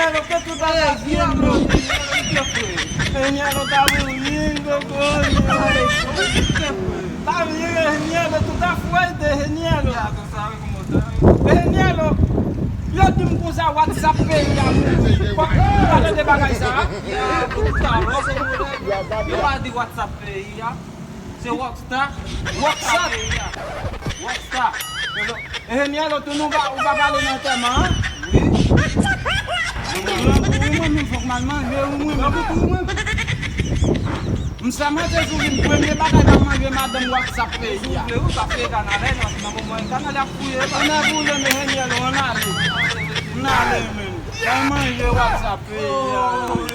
Reniero, que tú estás haciendo? ¿Qué fue? Reniero está muriendo, coño. ¿Qué fue? Está bien, Reniero, tú estás fuerte, Reniero. Ya tú sabes cómo está. Reniero, yo te puse a WhatsApp ya. ¿Por qué tú vas de bagaisa? Ya, tú estás loco, moleque. Eu gosto de WhatsApp aí, já. Seu Rockstar. WhatsApp? já. Rockstar. Reniero, tu não vai valer na tua mão? Msama te souvin premier bagay pa manje madame WhatsApp pe ya. Le ou ka fe kanale, nós não vamos canale a fouiller. On a voulu me Reniero, on a ale men. Ka manje WhatsApp pe ya.